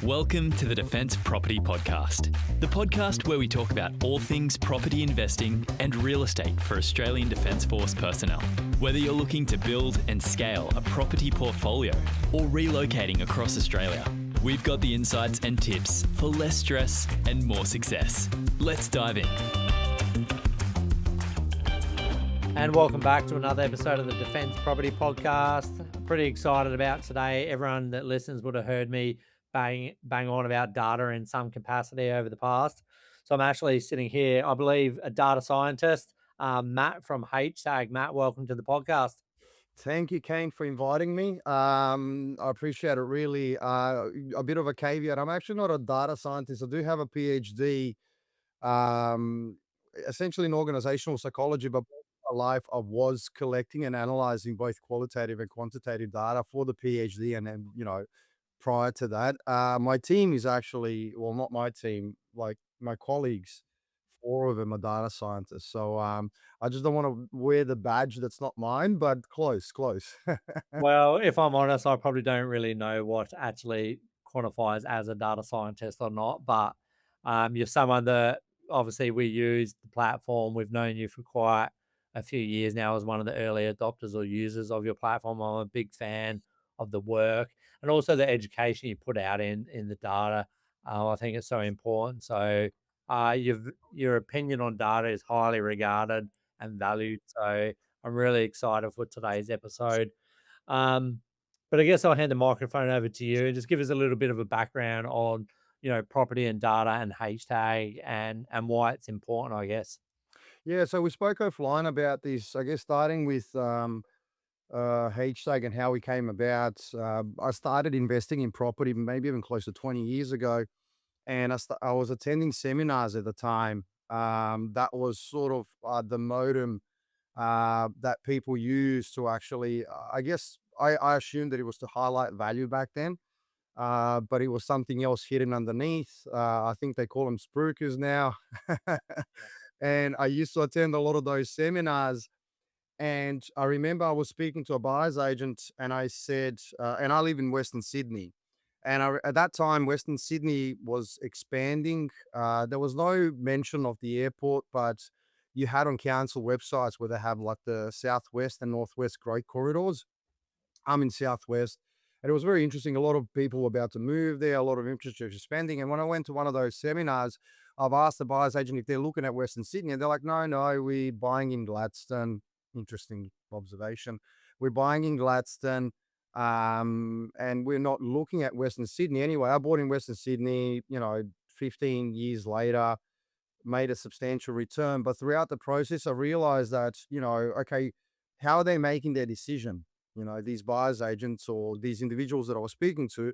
Welcome to the Defence Property Podcast, the podcast where we talk about all things property investing and real estate for Australian Defence Force personnel. Whether you're looking to build and scale a property portfolio or relocating across Australia, we've got the insights and tips for less stress and more success. Let's dive in. And welcome back to another episode of the Defence Property Podcast. Pretty excited about today. Everyone that listens would have heard me bang on about data in some capacity over the past. So I'm actually sitting here, I believe, a data scientist, Matt from HtAG. Matt, welcome to the podcast. Thank you, Kane, for inviting me. I appreciate it really. A bit of a caveat. I'm actually not a data scientist. I do have a PhD, essentially in organizational psychology, but my life I was collecting and analyzing both qualitative and quantitative data for the PhD. And then, prior to that, my team is actually, well, not my team, like my colleagues, four of them are data scientists. So I just don't want to wear the badge that's not mine, but close. Well, if I'm honest, I probably don't really know what actually quantifies as a data scientist or not, but you're someone that obviously we use the platform. We've known you for quite a few years now as one of the early adopters or users of your platform. I'm a big fan of the work and also the education you put out in the data. I think it's so important. So your opinion on data is highly regarded and valued. So I'm really excited for today's episode. But I guess I'll hand the microphone over to you and just give us a little bit of a background on, property and data and HtAG and why it's important, I guess. Yeah, so we spoke offline about this, I guess, starting with HtAG and how we came about. I started investing in property maybe even close to 20 years ago, and I was attending seminars at the time. That was sort of the modem that people use to actually, I guess, I assumed that it was to highlight value back then, but it was something else hidden underneath. I think they call them spruikers now. And I used to attend a lot of those seminars. And I remember I was speaking to a buyer's agent and I said, and I live in Western Sydney. And at that time, Western Sydney was expanding. There was no mention of the airport, but you had on council websites where they have like the Southwest and Northwest growth corridors. I'm in Southwest. And it was very interesting. A lot of people were about to move there, a lot of infrastructure spending. And when I went to one of those seminars, I've asked the buyer's agent if they're looking at Western Sydney. And they're like, no, we're buying in Gladstone. Interesting observation. We're buying in Gladstone, and we're not looking at Western Sydney. Anyway, I bought in Western Sydney, 15 years later, made a substantial return. But throughout the process, I realized that, okay, how are they making their decision? These buyer's agents or these individuals that I was speaking to.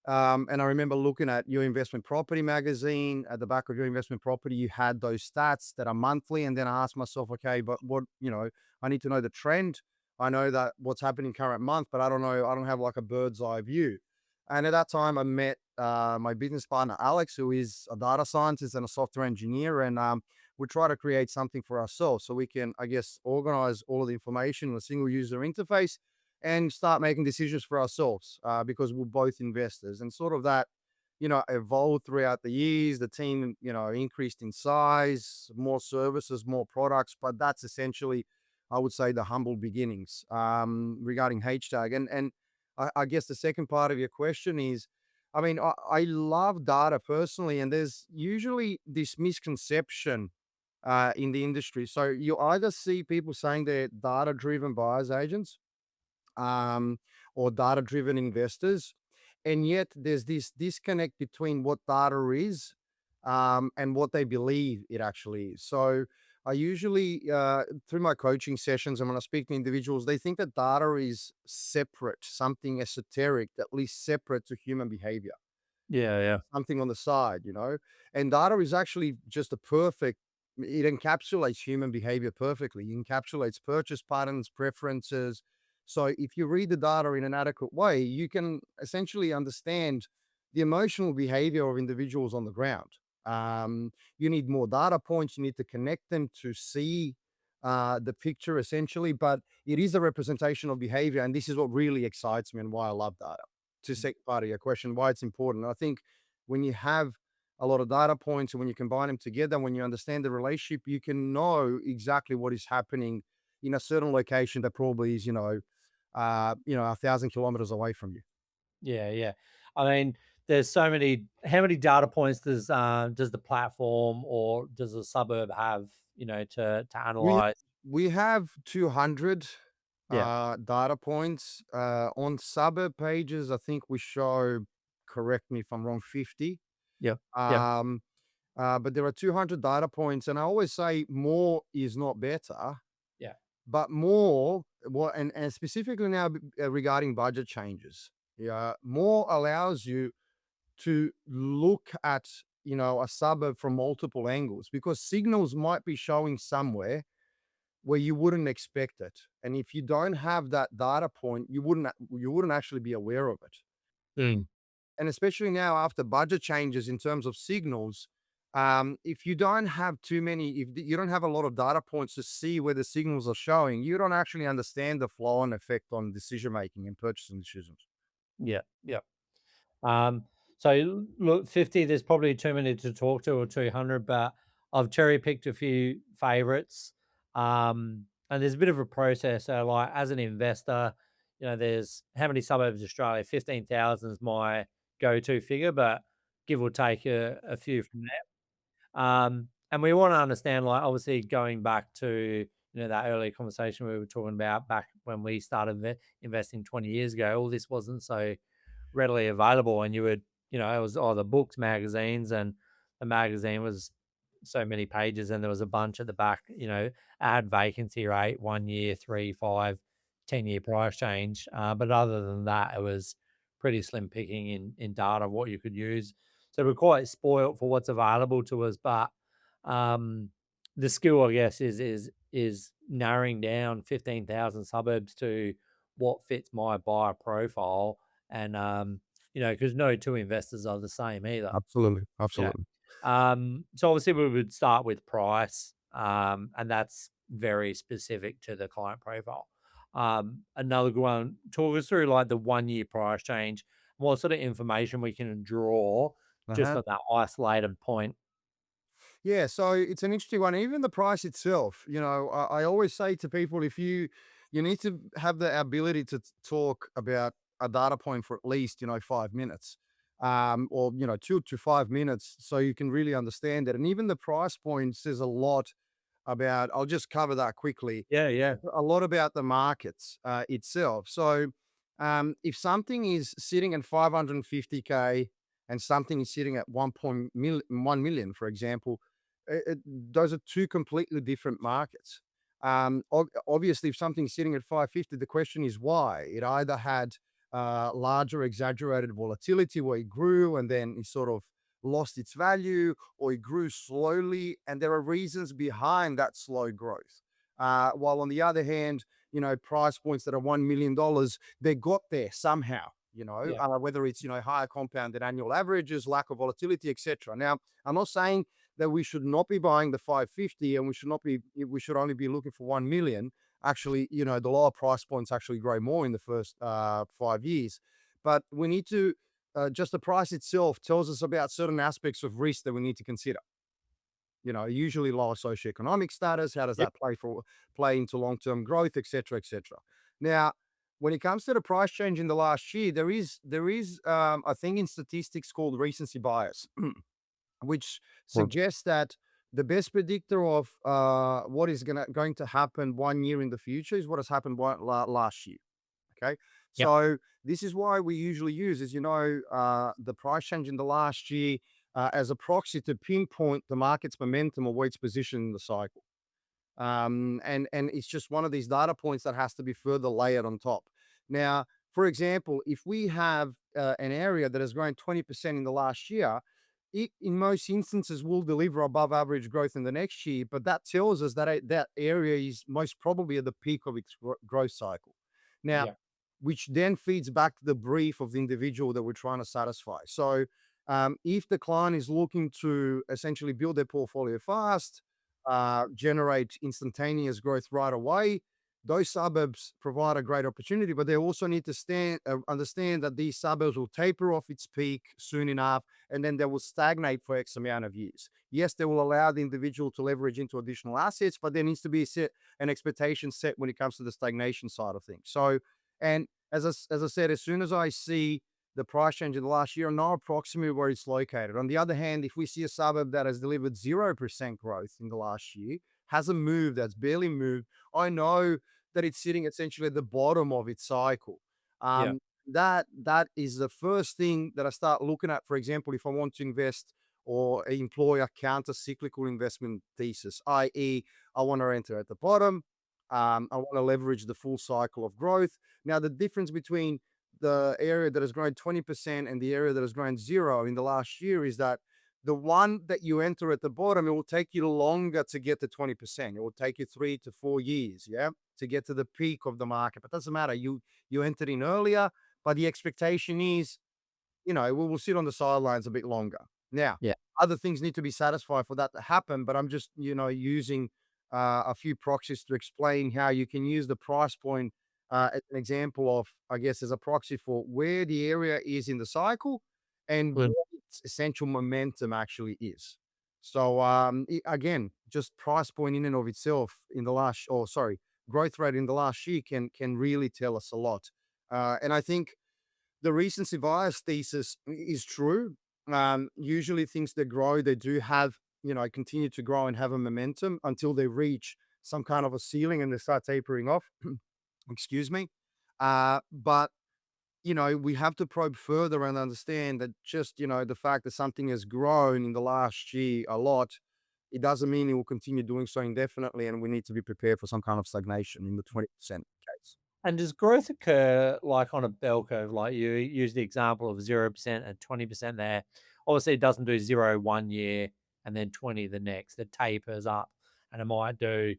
And I remember looking at your investment property magazine. At the back of your investment property, you had those stats that are monthly. And then I asked myself, okay, but what, I need to know the trend. I know that what's happening current month, but I don't know. I don't have like a bird's eye view. And at that time, I met my business partner, Alex, who is a data scientist and a software engineer. And we try to create something for ourselves so we can, I guess, organize all of the information in a single user interface and start making decisions for ourselves because we're both investors. And sort of that, evolved throughout the years. The team, increased in size, more services, more products, but that's essentially, I would say, the humble beginnings regarding HtAG. And I guess the second part of your question is, I love data personally, and there's usually this misconception in the industry. So you either see people saying they're data-driven buyers agents, or data-driven investors. And yet there's this disconnect between what data is and what they believe it actually is. So I usually, through my coaching sessions and when I speak to individuals, they think that data is separate, something esoteric, at least separate to human behavior, Yeah. something on the side, and data is actually just it encapsulates human behavior perfectly. It encapsulates purchase patterns, preferences. So if you read the data in an adequate way, you can essentially understand the emotional behavior of individuals on the ground. You need more data points. You need to connect them to see the picture essentially, but it is a representation of behavior. And this is what really excites me and why I love data. to second part of your question, why it's important. I think when you have a lot of data points and when you combine them together, when you understand the relationship, you can know exactly what is happening in a certain location that probably is, 1,000 kilometers away from you. Yeah, yeah. I mean, there's so many. How many data points does the platform or does the suburb have? To We analyze. we have 200 Yeah, data points on suburb pages. I think we show, correct me if I'm wrong, 50. yeah, yeah, Um, but there are 200 data points, and I always say more is not better, yeah, but more what and specifically now regarding budget changes. Yeah, more allows you to look at a suburb from multiple angles because signals might be showing somewhere where you wouldn't expect it. And if you don't have that data point, you wouldn't actually be aware of it. mm, And especially now after budget changes in terms of signals, if you don't have too many, if you don't have a lot of data points to see where the signals are showing, you don't actually understand the flow and effect on decision making and purchasing decisions. yeah, yeah. Um, so look, 50. There's probably too many to talk to, or 200, but I've cherry picked a few favorites. And there's a bit of a process. So, like as an investor, there's how many suburbs Australia? 15,000 is my go-to figure, but give or take a few from there. And we want to understand, like, obviously, going back to that earlier conversation we were talking about back when we started investing 20 years ago. All this wasn't so readily available, and you would, it was either books, magazines, and the magazine was so many pages, and there was a bunch at the back, add vacancy rate, 1 year, 3, 5, 10 year price change. But other than that, it was pretty slim picking in data what you could use. So we're quite spoilt for what's available to us, but um, the skill, I guess, is narrowing down 15,000 suburbs to what fits my buyer profile, and because no two investors are the same either. Absolutely. You know, Absolutely. so obviously we would start with price, and that's very specific to the client profile. Another good one, talk us through like the 1 year price change, what sort of information we can draw just Uh-huh. on that isolated point. Yeah, so it's an interesting one. Even the price itself, I always say to people, if you need to have the ability to talk about a data point for at least 5 minutes, or 2 to 5 minutes, so you can really understand it. And even the price point says a lot about. I'll just cover that quickly. Yeah, yeah, A lot about the markets itself. So, if something is sitting at 550K and something is sitting at 1 million, for example, those are two completely different markets. Obviously, if something's sitting at 550, the question is why. It either had larger exaggerated volatility where it grew and then it sort of lost its value, or it grew slowly, and there are reasons behind that slow growth. While on the other hand, price points that are $1 million, they got there somehow. yeah, Whether it's higher compounded annual averages, lack of volatility, etc. Now, I'm not saying that we should not be buying the 550 and we should only be looking for 1 million. Actually, the lower price points actually grow more in the first 5 years, but we need to just the price itself tells us about certain aspects of risk that we need to consider. Usually lower socioeconomic status. How does yep, that play into long-term growth, et cetera, et cetera. Now, when it comes to the price change in the last year, there is a thing in statistics called recency bias, which well, suggests that the best predictor of what is going to happen 1 year in the future is what has happened last year. Okay. yep, So this is why we usually use, the price change in the last year as a proxy to pinpoint the market's momentum or where it's positioned in the cycle. And it's just one of these data points that has to be further layered on top. Now, for example, if we have an area that has grown 20% in the last year, it in most instances will deliver above average growth in the next year, but that tells us that that area is most probably at the peak of its growth cycle. Now, yeah, which then feeds back to the brief of the individual that we're trying to satisfy. So, if the client is looking to essentially build their portfolio fast, generate instantaneous growth right away, those suburbs provide a great opportunity, but they also need to understand that these suburbs will taper off its peak soon enough, and then they will stagnate for X amount of years. Yes, they will allow the individual to leverage into additional assets, but there needs to be an expectation set when it comes to the stagnation side of things. So, and as I said, as soon as I see the price change in the last year, I know approximately where it's located. On the other hand, if we see a suburb that has delivered 0% growth in the last year, hasn't moved, that's barely moved, I know that it's sitting essentially at the bottom of its cycle. Yeah. That is the first thing that I start looking at. For example, if I want to invest or employ a counter-cyclical investment thesis, i.e., I want to enter at the bottom. I want to leverage the full cycle of growth. Now, the difference between the area that has grown 20% and the area that has grown zero in the last year is that the one that you enter at the bottom, it will take you longer to get to 20%. It will take you 3 to 4 years, yeah, to get to the peak of the market. But doesn't matter. You entered in earlier, but the expectation is, we will sit on the sidelines a bit longer. Now, Yeah. other things need to be satisfied for that to happen, but I'm just, using a few proxies to explain how you can use the price point as an example of, I guess, as a proxy for where the area is in the cycle and Good. what its essential momentum actually is. So, again, just price point in and of itself in the last, or sorry, growth rate in the last year can really tell us a lot. And I think the recency bias thesis is true. Usually things that grow, they do have, continue to grow and have a momentum until they reach some kind of a ceiling and they start tapering off. Excuse me. But, we have to probe further and understand that just, the fact that something has grown in the last year a lot, it doesn't mean it will continue doing so indefinitely. And we need to be prepared for some kind of stagnation in the 20% case. And does growth occur like on a bell curve? Like you use the example of 0% and 20% there. Obviously, it doesn't do 0 1 year and then 20 the next. It tapers up and it might do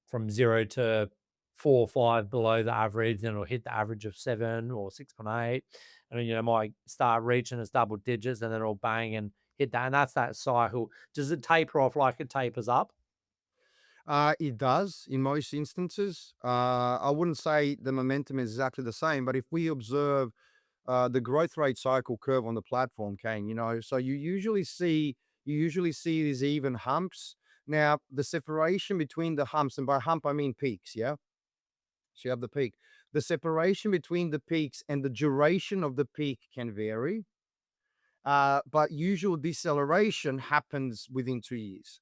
from 0 to 4 or 5 below the average, then it'll hit the average of 7 or 6.8. And then, might start reaching its double digits and then it'll bang and hit that. And that's that cycle. Does it taper off like it tapers up? It does in most instances. I wouldn't say the momentum is exactly the same, but if we observe the growth rate cycle curve on the platform, Kane, so you usually see these even humps. Now, the separation between the humps, and by hump I mean peaks, yeah. So you have the peak. The separation between the peaks and the duration of the peak can vary, but usual deceleration happens within 2 years.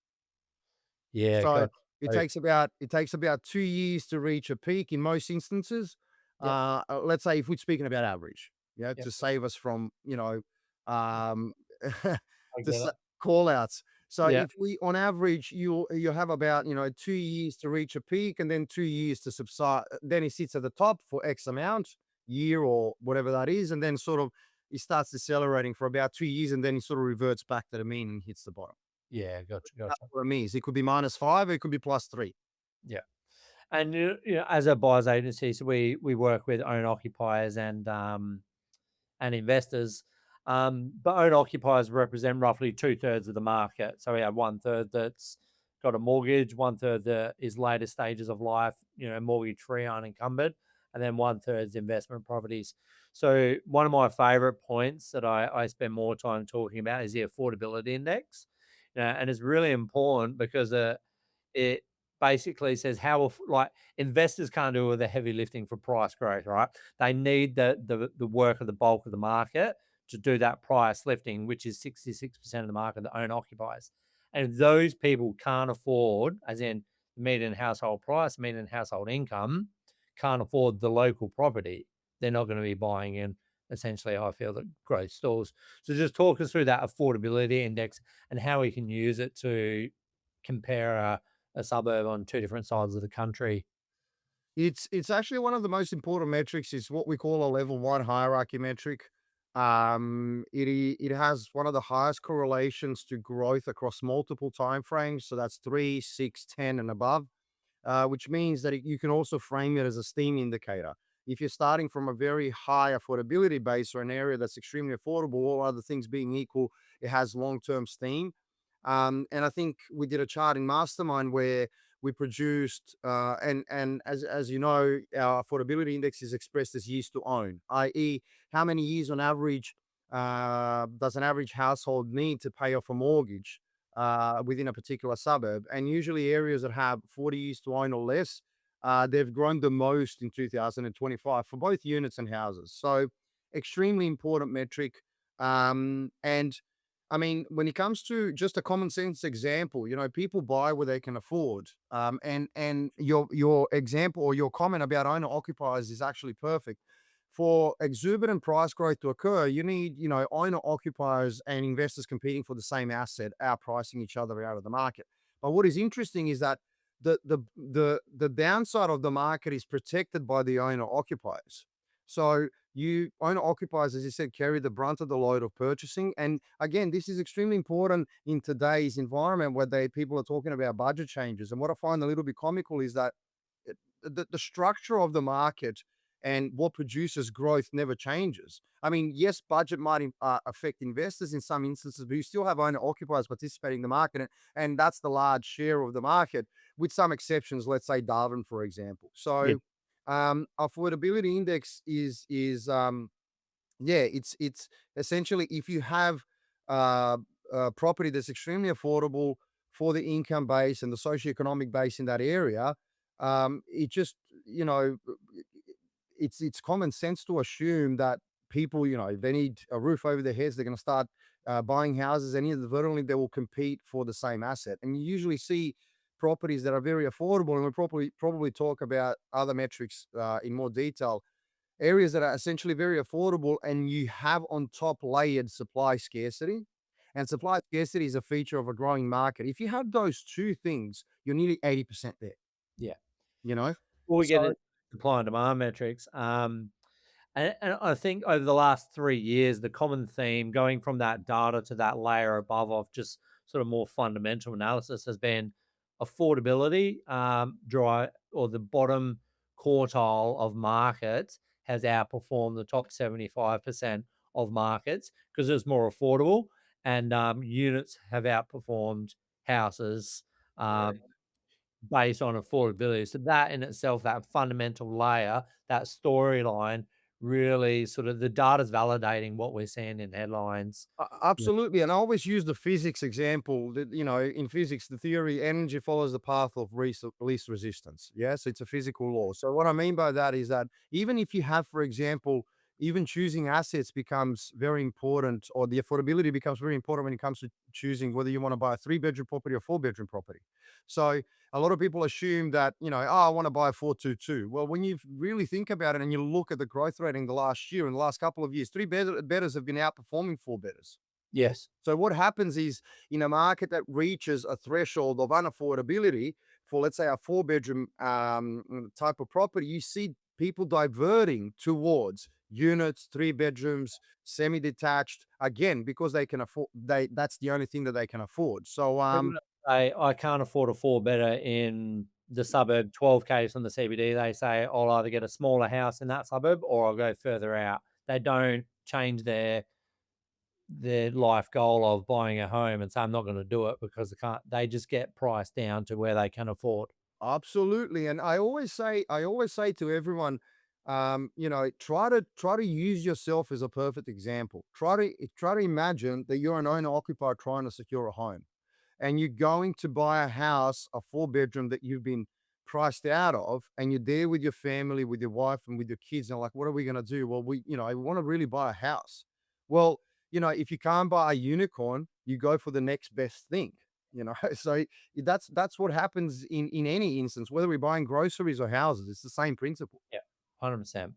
Yeah, So gotcha. it takes about 2 years to reach a peak in most instances. Yep. Let's say if we're speaking about average, Yep. to save us from um, I to get it. call outs. So Yeah. if we on average you have about 2 years to reach a peak and then 2 years to subside, then it sits at the top for X amount year or whatever that is, and then sort of it starts decelerating for about 2 years and then it sort of reverts back to the mean and hits the bottom. Yeah, gotcha, That's gotcha. what it means. It could be -5, it could be +3. Yeah. And as a buyer's agency, so we work with owner occupiers and investors. But owner occupiers represent roughly 2/3 of the market. So we have 1/3 that's got a mortgage, 1/3 that is later stages of life, mortgage free, unencumbered, and then 1/3 is investment properties. So one of my favorite points that I spend more time talking about is the affordability index. And it's really important because it basically says how like investors can't do all the heavy lifting for price growth, right? They need the work of the bulk of the market to do that price lifting, which is 66% of the market that own occupiers. And if those people can't afford, as in median household price, median household income, can't afford the local property, they're not going to be buying in. Essentially, I feel that growth stalls. So just talk us through that affordability index and how we can use it to compare a suburb on two different sides of the country. It's actually one of the most important metrics is what we call a level one hierarchy metric. It has one of the highest correlations to growth across multiple time frames. So that's 3, 6, 10, and above, which means that you can also frame it as a steam indicator. If you're starting from a very high affordability base or an area that's extremely affordable, all other things being equal, it has long-term steam. And I think we did a chart in Mastermind where we produced, and as you know, our affordability index is expressed as years to own, i.e., how many years on average does an average household need to pay off a mortgage within a particular suburb? And usually, areas that have 40 years to own or less, they've grown the most in 2025 for both units and houses. So, extremely important metric. And I mean, when it comes to just a common sense example, people buy where they can afford. And your example or your comment about owner occupiers is actually perfect. For exuberant price growth to occur, you need, owner occupiers and investors competing for the same asset, outpricing each other out of the market. But what is interesting is that the downside of the market is protected by the owner occupiers. So you owner occupiers, as you said, carry the brunt of the load of purchasing. And again, this is extremely important in today's environment where people are talking about budget changes. And what I find a little bit comical is that the structure of the market and what produces growth never changes. I mean, yes, budget might affect investors in some instances, but you still have owner occupiers participating in the market, and that's the large share of the market, with some exceptions. Let's say Darwin, for example. Yeah. So, affordability index is yeah, it's essentially if you have uh, a property that's extremely affordable for the income base and the socioeconomic base in that area, it just you know it's common sense to assume that people, they need a roof over their heads. They're going to start buying houses, and inadvertently they will compete for the same asset. And you usually see properties that are very affordable, and we'll probably talk about other metrics in more detail. Areas that are essentially very affordable, and you have on top layered supply scarcity. And supply scarcity is a feature of a growing market. If you have those two things, you're nearly 80% there, Yeah. you know? Before we get So into supply and demand metrics, and I think over the last 3 years, the common theme going from that data to that layer above of just sort of more fundamental analysis has been affordability, dry or the bottom quartile of markets has outperformed the top 75% of markets because it's more affordable, and units have outperformed houses. correct. Um, Based on affordability. So that in itself, that fundamental layer, that storyline, really sort of the data's validating what we're seeing in headlines. Yeah. Absolutely, and I always use the physics example that, in physics, the theory energy follows the path of least resistance. Yes, it's a physical law. So what I mean by that is that even if you have, for example, even choosing assets becomes very important, or the affordability becomes very important when it comes to choosing whether you want to buy a three-bedroom property or four-bedroom property. So a lot of people assume that, I want to buy a 422. Well, when you really think about it and you look at the growth rate in the last year, in the last couple of years, betters have been outperforming four betters. Yes. So what happens is, in a market that reaches a threshold of unaffordability for, let's say, a four-bedroom type of property, you see people diverting towards units, three bedrooms, semi-detached, again, because they can afford, that's the only thing that they can afford. So People don't say, "I can't afford a four-bedder in the suburb, 12 Ks from the CBD." They say, "I'll either get a smaller house in that suburb or I'll go further out." They don't change their life goal of buying a home and say, "I'm not gonna do it," because they just get priced down to where they can afford. absolutely, and I always say to everyone, try to use yourself as a perfect example. Try to imagine that you're an owner occupier trying to secure a home, and you're going to buy a house, a four-bedroom that you've been priced out of, and you're there with your family, with your wife, and with your kids, and like, what are we going to do? Well, I want to really buy a house. Well, if you can't buy a unicorn, you go for the next best thing. So that's what happens in any instance, whether we're buying groceries or houses. It's the same principle. Yeah, 100%.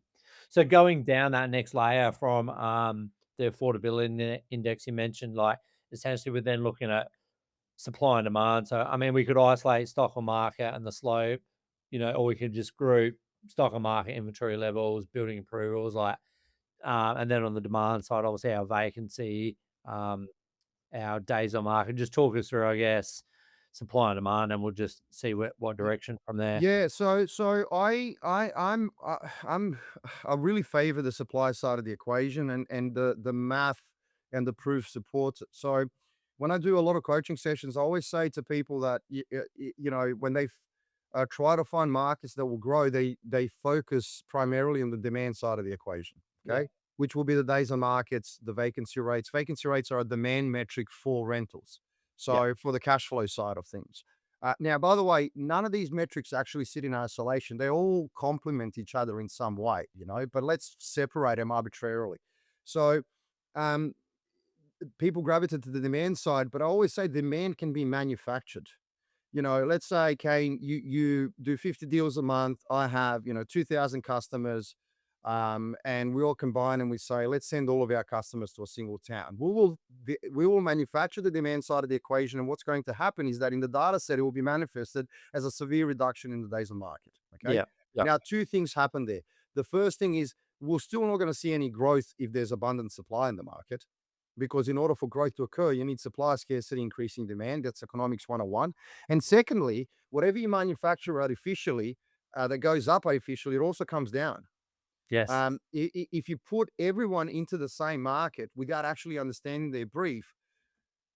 So going down that next layer from the affordability index you mentioned, like essentially we're then looking at supply and demand. So I mean, we could isolate stock or market and the slope, or we could just group stock and market inventory levels, building approvals, and then on the demand side, obviously our vacancy, um, our days on market. Just talk us through, I guess, supply and demand, and we'll just see what direction from there. Yeah, so I'm I really favor the supply side of the equation, and the math and the proof supports it. So when I do a lot of coaching sessions, I always say to people that when they try to find markets that will grow. They focus primarily on the demand side of the equation, Yeah. okay? Which will be the days on markets, the vacancy rates. Vacancy rates are a demand metric for rentals. Yeah. So for the cash flow side of things. Now, by the way, none of these metrics actually sit in isolation. They all complement each other in some way, but let's separate them arbitrarily. So um, people gravitate to the demand side, but I always say demand can be manufactured. Let's say, Kane, you do 50 deals a month. I have, 2,000 customers, and we all combine and we say, let's send all of our customers to a single town. We will manufacture the demand side of the equation, and what's going to happen is that in the data set, it will be manifested as a severe reduction in the days on market. Okay. Yeah. Yeah. Now, two things happen there. The first thing is we're still not going to see any growth if there's abundant supply in the market. Because in order for growth to occur, you need supply scarcity, increasing demand. That's economics 101. And secondly, whatever you manufacture artificially that goes up artificially, it also comes down. Yes. If you put everyone into the same market without actually understanding their brief,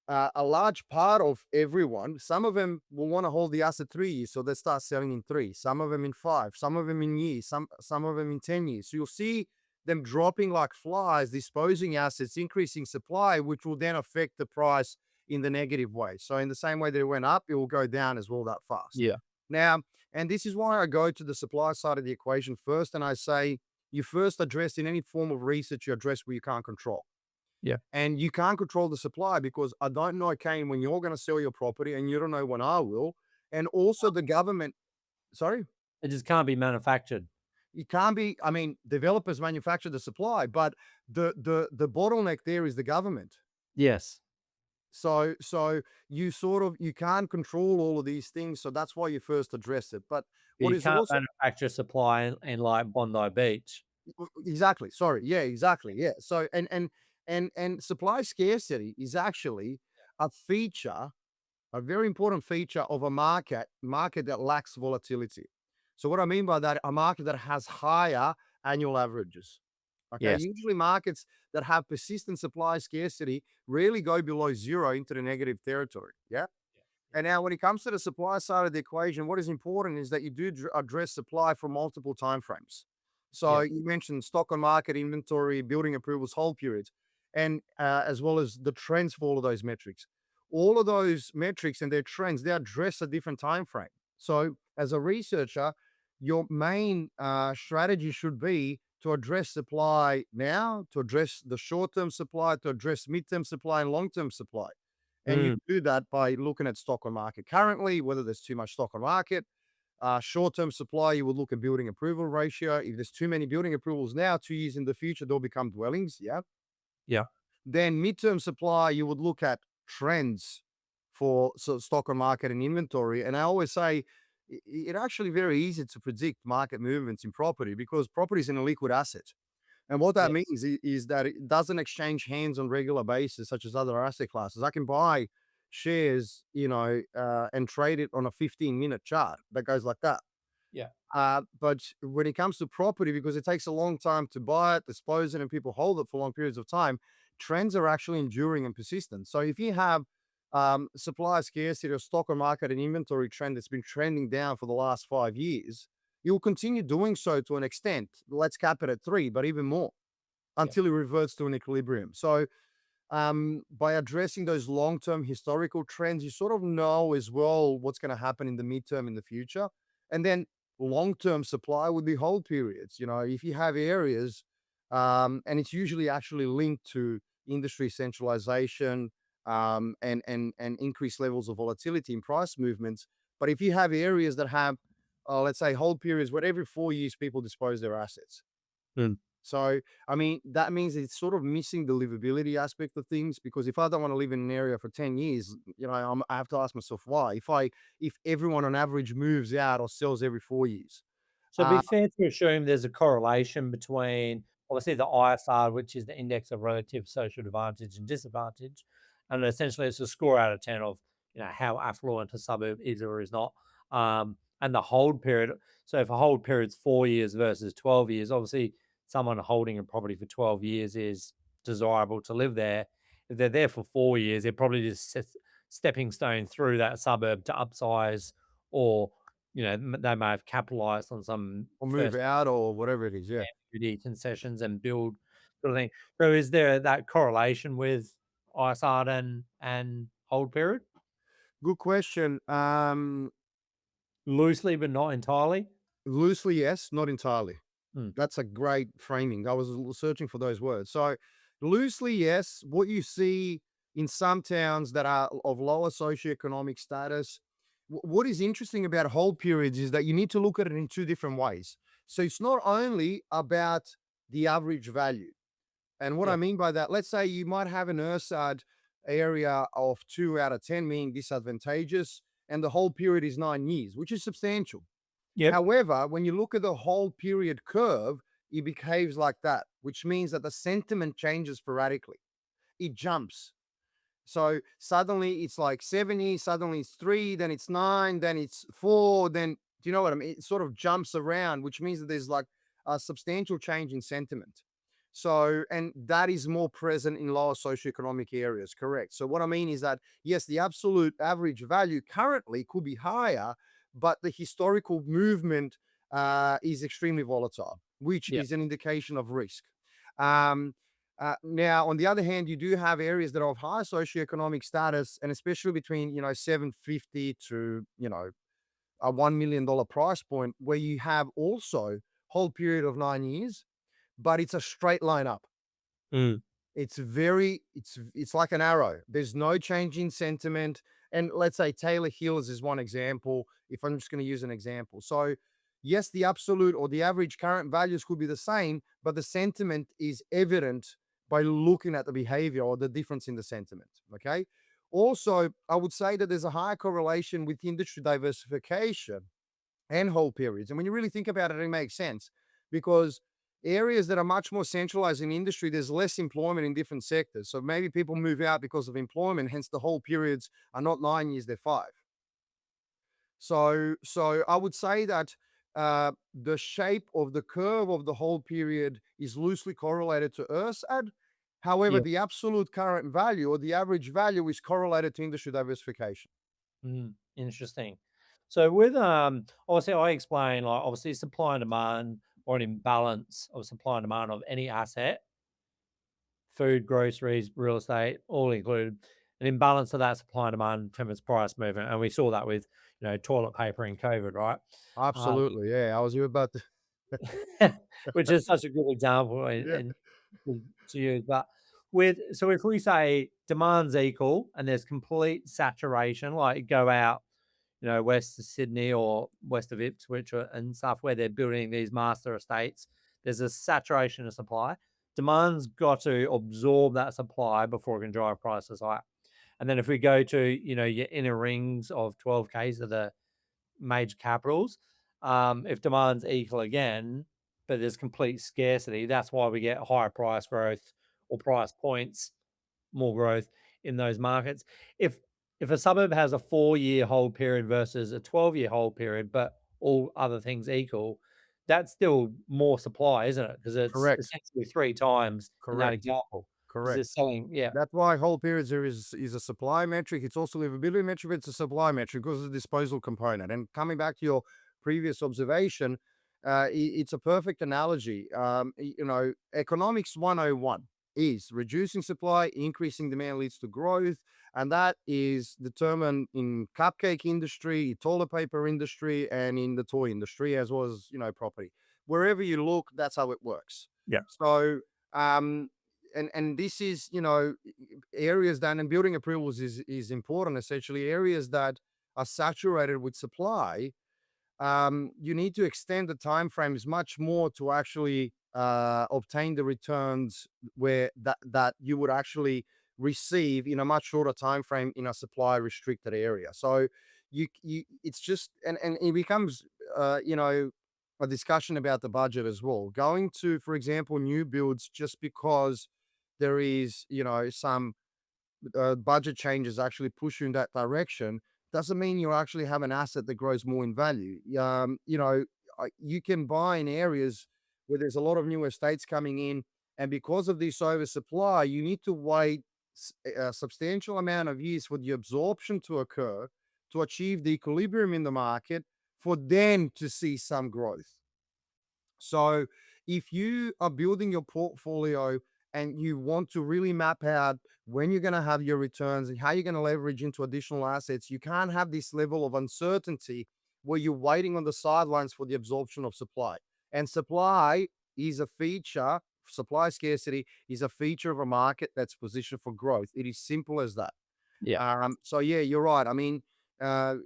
a large part of everyone, some of them will want to hold the asset 3 years, so they start selling in 3. Some of them in 5. Some of them in years. Some of them in 10 years. So you'll see them dropping like flies, disposing assets, increasing supply, which will then affect the price in the negative way. So in the same way that it went up, it will go down as well that fast. Yeah. Now, and this is why I go to the supply side of the equation first, and I say you first address in any form of research, you address where you can't control. Yeah. And you can't control the supply because I don't know, Kane, when you're going to sell your property, and you don't know when I will. And also the government, sorry, It just can't be manufactured. it can't be. I mean, developers manufacture the supply, but the bottleneck there is the government. Yes. So you can't control all of these things. So that's why you first address it. But what You is can't also manufacture supply in like Bondi Beach. exactly, sorry, yeah, exactly, yeah. So and supply scarcity is actually a feature, a very important feature of a market that lacks volatility. So what I mean by that, a market that has higher annual averages. Okay, Yes. usually markets that have persistent supply scarcity rarely go below zero into the negative territory. Yeah. And now, when it comes to the supply side of the equation, what is important is that you do address supply for multiple timeframes. So Yeah. you mentioned stock on market, inventory, building approvals, hold periods, and as well as the trends for all of those metrics. All of those metrics and their trends, they address a different time frame. So as a researcher, your main strategy should be to address supply now, to address the short-term supply, to address mid-term supply and long-term supply. And you Mm. do that by looking at stock on market currently, whether there's too much stock on market. Short-term supply, you would look at building approval ratio. If there's too many building approvals now, 2 years in the future, they'll become dwellings. Yeah. Yeah. Then midterm supply, you would look at trends for stock on market and inventory. And I always say it's actually very easy to predict market movements in property because property is an illiquid asset. And what that Yes. means is that it doesn't exchange hands on regular basis, such as other asset classes. I can buy shares, and trade it on a 15-minute chart that goes like that. Yeah. But when it comes to property, because it takes a long time to buy it, dispose it, and people hold it for long periods of time, trends are actually enduring and persistent. So if you have supply scarcity or stock on market and inventory trend that's been trending down for the last 5 years, you'll continue doing so to an extent. Let's cap it at 3, but even more Yeah. until it reverts to an equilibrium. So by addressing those long-term historical trends, you sort of know as well what's going to happen in the midterm in the future. And then long-term supply would be hold periods. If you have areas, and it's usually actually linked to industry centralization, and increased levels of volatility in price movements. But if you have areas that have, let's say, hold periods where every 4 years people dispose their assets, Mm. so, I mean, that means it's sort of missing the livability aspect of things because if I don't want to live in an area for 10 years, I have to ask myself why. If everyone on average moves out or sells every 4 years. So it'd be Uh, fair to assume there's a correlation between obviously the ISR, which is the index of relative social advantage and disadvantage, and essentially it's a score out of 10 of how affluent a suburb is or is not, and the hold period. So if a hold period's 4 years versus 12 years, obviously someone holding a property for 12 years is desirable to live there. If they're there for 4 years, they're probably just stepping stone through that suburb to upsize or they may have capitalized on some or move first out or whatever it is. Yeah. stamp duty concessions and build sort of thing. So is there that correlation with ISARD and hold period? Good question. Loosely, but not entirely? Loosely, yes, not entirely. Mm. That's a great framing. I was searching for those words. So, loosely, yes, what you see in some towns that are of lower socioeconomic status, what is interesting about hold periods is that you need to look at it in two different ways. So, it's not only about the average value. And what I Yep. mean by that, let's say you might have an URSAD area of 2 out of 10 being disadvantageous, and the whole period is 9 years, which is substantial. Yep. However, when you look at the whole period curve, it behaves like that, which means that the sentiment changes sporadically. It jumps. So suddenly it's like 70, suddenly it's 3, then it's 9, then it's 4, then do you know what I mean? It sort of jumps around, which means that there's like a substantial change in sentiment. So, and that is more present in lower socioeconomic areas, correct? So, what I mean is that, yes, the absolute average value currently could be higher, but the historical movement is extremely volatile, which Yep. is an indication of risk. Um, now, on the other hand, you do have areas that are of high socioeconomic status, and especially between 750 to a $1 million price point, where you have also whole period of 9 years, but it's a straight line up. Mm. It's like an arrow. There's no change in sentiment. And let's say Taylor Hills is one example, if I'm just going to use an example. So, yes, the absolute or the average current values could be the same, but the sentiment is evident by looking at the behavior or the difference in the sentiment. Okay. Also, I would say that there's a higher correlation with industry diversification and whole periods. And when you really think about it, it makes sense because areas that are much more centralized in industry, there's less employment in different sectors. So maybe people move out because of employment, hence the whole periods are not 9 years, they're 5. So I would say that the shape of the curve of the whole period is loosely correlated to URSAD. However, Yep. the absolute current value or the average value is correlated to industry diversification. Interesting. So with obviously I explain like obviously supply and demand or an imbalance of supply and demand of any asset, food, groceries, real estate, all included, an imbalance of that supply and demand in terms of its price movement. And we saw that with toilet paper in COVID, right? Um, Absolutely. Yeah. I was you about to. which is such a good example Yeah. and to use. But so if we say demand's equal and there's complete saturation, like go out, west of Sydney or west of Ipswich and stuff where they're building these master estates, there's a saturation of supply. Demand's got to absorb that supply before it can drive prices higher. And then if we go to, your inner rings of 12Ks of the major capitals, if demand's equal again, but there's complete scarcity, that's why we get higher price growth or price points, more growth in those markets. If a suburb has a 4-year hold period versus a 12-year hold period, but all other things equal, that's still more supply, isn't it? Because it's Correct. essentially 3 times in that Correct. example. Because Correct. it's selling, yeah, That's why whole periods is a supply metric. It's also livability metric, but it's a supply metric because of the disposal component. And coming back to your previous observation, it's a perfect analogy. Economics 101 is reducing supply, increasing demand leads to growth. And that is determined in cupcake industry, toilet paper industry, and in the toy industry, as well as, property. Wherever you look, that's how it works. yeah, So, um, and this is areas that, and building approvals is important, essentially areas that are saturated with supply. You need to extend the time frames much more to actually obtain the returns where that you would actually receive in a much shorter time frame in a supply restricted area. So you it's just, and it becomes a discussion about the budget as well. Going to, for example, new builds just because there is some budget changes actually push you in that direction, doesn't mean you actually have an asset that grows more in value. You can buy in areas where there's a lot of new estates coming in, and because of this oversupply, you need to wait a substantial amount of years for the absorption to occur to achieve the equilibrium in the market for then to see some growth. So if you are building your portfolio and you want to really map out when you're going to have your returns and how you're going to leverage into additional assets, you can't have this level of uncertainty where you're waiting on the sidelines for the absorption of supply. And supply is a feature, supply scarcity is a feature of a market that's positioned for growth. It is simple as that. Yeah. So yeah, you're right. I mean, and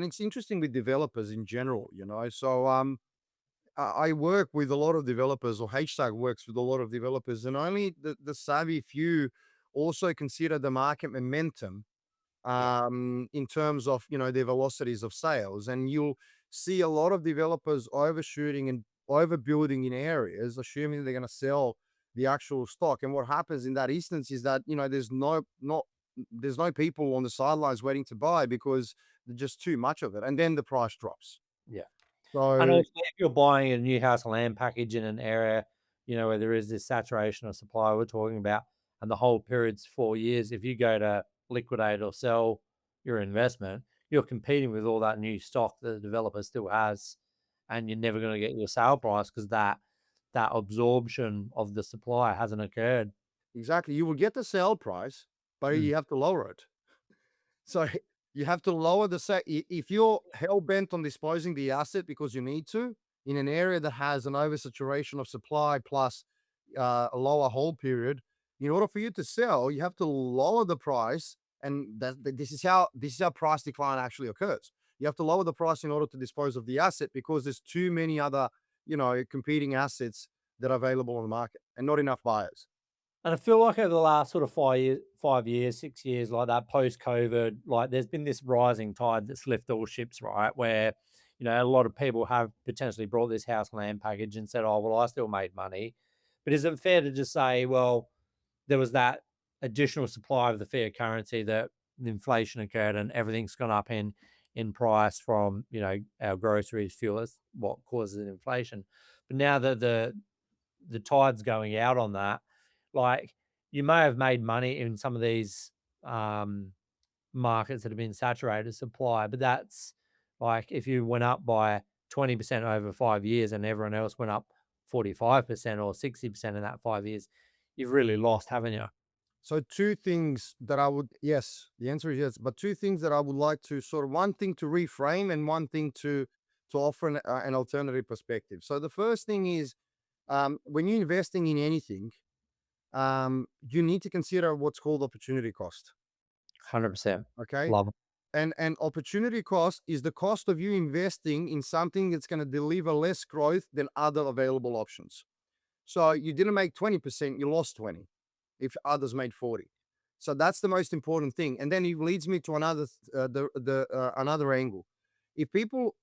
it's interesting with developers in general, So I work with a lot of developers, or HtAG works with a lot of developers, and only the savvy few also consider the market momentum Yeah. in terms of their velocities of sales. And you'll see a lot of developers overshooting and overbuilding in areas, assuming they're going to sell the actual stock. And what happens in that instance is that there's no people on the sidelines waiting to buy because there's just too much of it, and then the price drops. Yeah. And So also, if you're buying a new house land package in an area, where there is this saturation of supply we're talking about, and the whole period's 4 years, if you go to liquidate or sell your investment, you're competing with all that new stock that the developer still has, and you're never going to get your sale price because that absorption of the supply hasn't occurred. exactly, you will get the sale price, but Mm. you have to lower it. So you have to lower the set. If you're hell bent on disposing the asset because you need to in an area that has an oversaturation of supply plus a lower hold period, in order for you to sell, you have to lower the price, and this is how price decline actually occurs. You have to lower the price in order to dispose of the asset because there's too many other competing assets that are available on the market and not enough buyers. And I feel like over the last sort of 5 years, 6 years, like that post COVID, like there's been this rising tide that's lifted all ships, right? Where, a lot of people have potentially brought this house land package and said, oh, well, I still made money. But is it fair to just say, well, there was that additional supply of the fiat currency that the inflation occurred and everything's gone up in price from, our groceries, fuel is what causes inflation. But now that the tide's going out on that, like you may have made money in some of these um, markets that have been saturated supply, but that's like if you went up by 20% over 5 years and everyone else went up 45% or 60% in that 5 years, you've really lost, haven't you? So two things that I would, yes, the answer is yes, but two things that I would like to sort of, one thing to reframe and one thing to offer an alternative perspective. So the first thing is when you're investing in anything, you need to consider what's called opportunity cost. 100%. Okay. Love it. And opportunity cost is the cost of you investing in something that's going to deliver less growth than other available options. So you didn't make 20%, you lost 20 if others made 40. So that's the most important thing. And then it leads me to another angle. If people,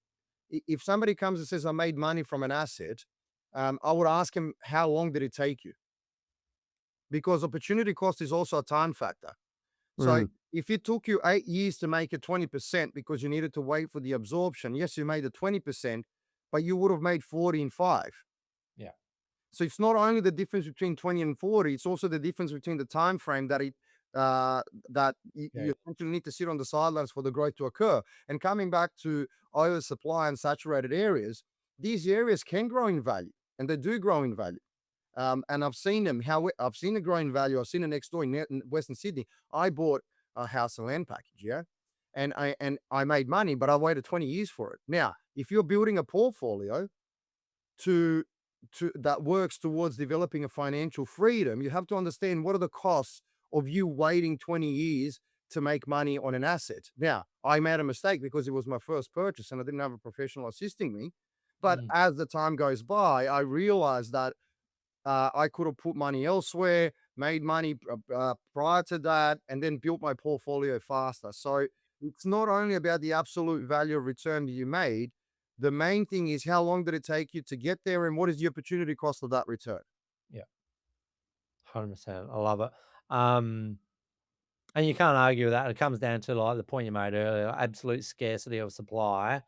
if somebody comes and says, I made money from an asset, I would ask him, how long did it take you? Because opportunity cost is also a time factor. So Mm, if it took you 8 years to make it 20% because you needed to wait for the absorption, yes, you made the 20%, but you would have made 40 in 5. yeah. So it's not only the difference between 20 and 40, it's also the difference between the time frame that Yeah. you essentially need to sit on the sidelines for the growth to occur. And coming back to oversupply and saturated areas, these areas can grow in value, and they do grow in value. And I've seen them. I've seen it grow in value. I've seen it next door in Western Sydney. I bought a house and land package, yeah, and I made money, but I waited 20 years for it. Now, if you're building a portfolio to that works towards developing a financial freedom, you have to understand what are the costs of you waiting 20 years to make money on an asset. Now, I made a mistake because it was my first purchase and I didn't have a professional assisting me. But Mm, as the time goes by, I realized that I could have put money elsewhere, made money prior to that, and then built my portfolio faster. So it's not only about the absolute value of return that you made. The main thing is how long did it take you to get there, and what is the opportunity cost of that return? yeah. 100%. I love it. Um, and you can't argue with that. It comes down to like the point you made earlier, absolute scarcity of supply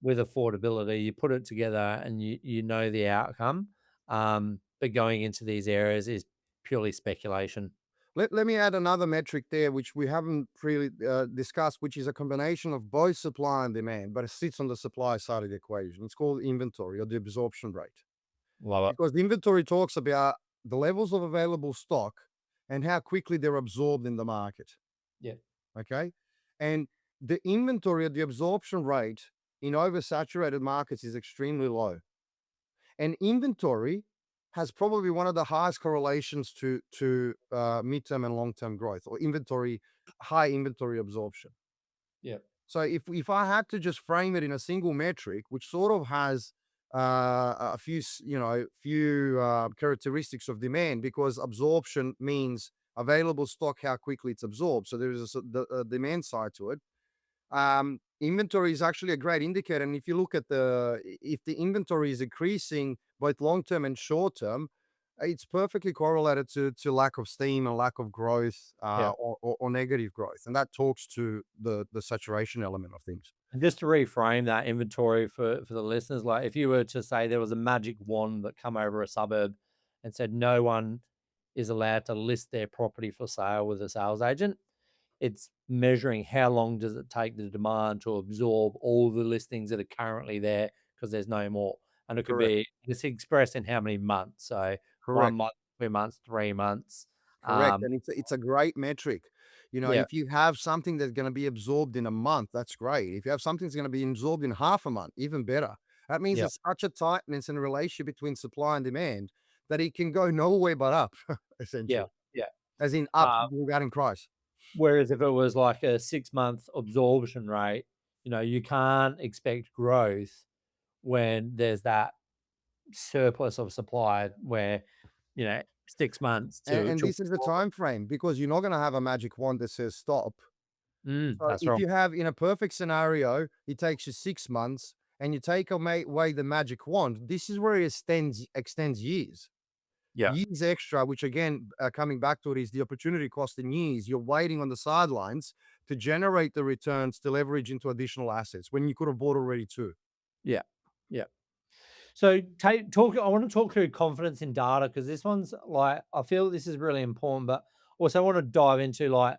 with affordability. You put it together and you know the outcome. But going into these areas is purely speculation. Let me add another metric there, which we haven't really discussed, which is a combination of both supply and demand, but it sits on the supply side of the equation. It's called inventory or the absorption rate, Love it. because the inventory talks about the levels of available stock and how quickly they're absorbed in the market. Yeah. Okay. And the inventory or the absorption rate in oversaturated markets is extremely low. And inventory has probably one of the highest correlations to midterm and long term growth, or high inventory absorption. Yeah. So if I had to just frame it in a single metric, which sort of has a few characteristics of demand, because absorption means available stock, how quickly it's absorbed. So there is a demand side to it. Inventory is actually a great indicator. And if you look at if the inventory is increasing both long term and short term, it's perfectly correlated to lack of steam and lack of growth, Yeah. or negative growth. And that talks to the saturation element of things. And just to reframe that inventory for the listeners, like if you were to say there was a magic wand that come over a suburb and said no one is allowed to list their property for sale with a sales agent, it's measuring how long does it take the demand to absorb all the listings that are currently there because there's no more. And it could Correct. be it's expressed in how many months. So Correct. 1 month, 2 months, 3 months. Correct. And it's a great metric. Yeah, If you have something that's going to be absorbed in a month, that's great. If you have something that's going to be absorbed in half a month, even better. That means yeah, it's such a tightness in a relationship between supply and demand that it can go nowhere but up, yeah, essentially, yeah. as in up Uh, regarding price. Whereas if it was like a 6 month absorption rate, you can't expect growth when there's that surplus of supply where, 6 months to And this is the absorb time frame, because you're not going to have a magic wand that says stop. it. So That's if right. you have, in a perfect scenario, it takes you 6 months and you take away the magic wand, this is where it extends years. Yeah, Years extra, which again, coming back to it, is the opportunity cost in years. You're waiting on the sidelines to generate the returns to leverage into additional assets when you could have bought already too. yeah, yeah. So talk. I want to talk through confidence in data because this one's like I feel this is really important, but also I want to dive into like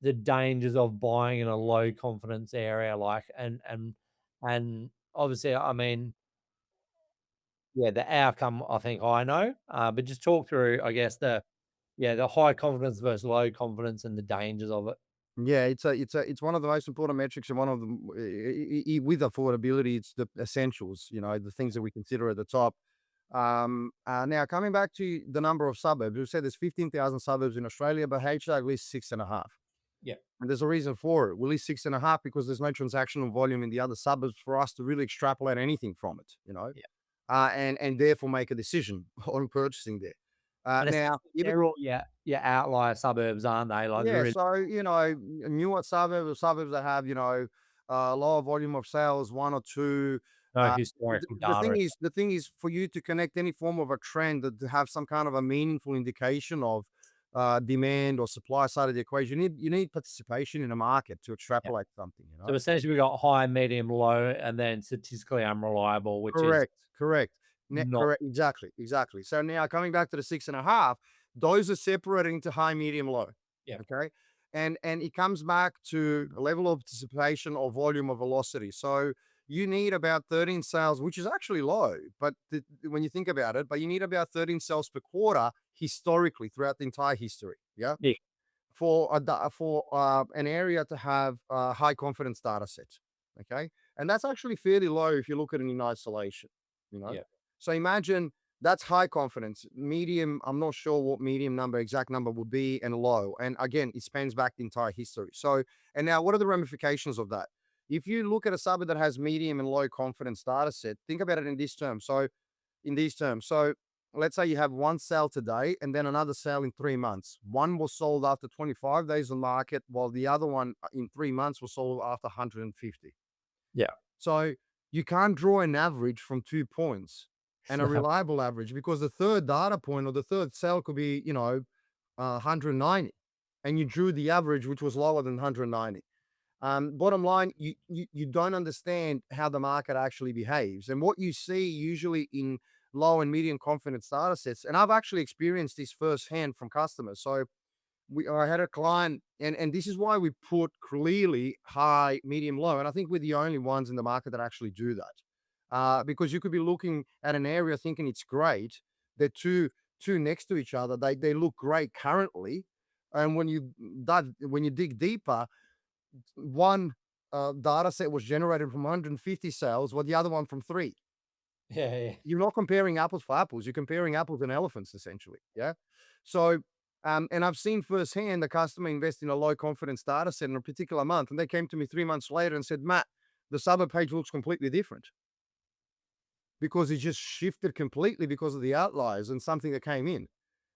the dangers of buying in a low confidence area, like and obviously, I mean, yeah, the outcome I think I know, but just talk through, I guess the high confidence versus low confidence and the dangers of it. Yeah, it's one of the most important metrics, and one of them with affordability, it's the essentials. The things that we consider at the top. Now coming back to the number of suburbs, we said there's 15,000 suburbs in Australia, but HtAG lists 6.5. Yeah, And there's a reason for it. We list 6.5 because there's no transactional volume in the other suburbs for us to really extrapolate anything from it. yeah, And therefore make a decision on purchasing there. and Now, essentially they're all yeah outlier suburbs, aren't they? Like yeah, there is so newer suburbs or suburbs that have lower volume of sales, one or two. no Uh, the, historical the data. thing is, the thing is, for you to connect any form of a trend, that to have some kind of a meaningful indication of demand or supply side of the equation, you need participation in a market to Yeah. extrapolate something. So essentially, we got high, medium, low, and then statistically unreliable, which is Correct, correct. not. Correct, exactly, exactly. So now coming back to the 6.5, those are separated into high, medium, low. Yeah, Okay. And it comes back to a level of participation or volume or velocity. So you need about 13 sales, which is actually low, but when you think about it, but you need about 13 sales per quarter historically throughout the entire history. Yeah. yeah, For an area to have a high confidence data set. Okay. And that's actually fairly low if you look at it in isolation, you know. yeah, So imagine that's high confidence. Medium, I'm not sure what medium number, exact number would be, and low. And again, it spans back the entire history. So, and now what are the ramifications of that? If you look at a suburb that has medium and low confidence data set, think about it in this term. So in these terms. So let's say you have one sale today and then another sale in 3 months. One was sold after 25 days on market, while the other one in 3 months was sold after 150. yeah. So you can't draw an average from 2 points and a reliable average, because the third data point or the third sale could be, 190, and you drew the average, which was lower than 190. Bottom line, you don't understand how the market actually behaves. And what you see usually in low and medium confidence data sets, and I've actually experienced this firsthand from customers. So I had a client, and this is why we put clearly high, medium, low. And I think we're the only ones in the market that actually do that. Because you could be looking at an area thinking it's great. They're two next to each other. They look great currently. And when you dig deeper, one data set was generated from 150 sales, while the other one from three. Yeah, yeah. You're not comparing apples for apples. You're comparing apples and elephants, essentially. Yeah. So, and I've seen firsthand the customer invest in a low confidence data set in a particular month, and they came to me 3 months later and said, "Matt, the suburb page looks completely different because it just shifted completely because of the outliers and something that came in."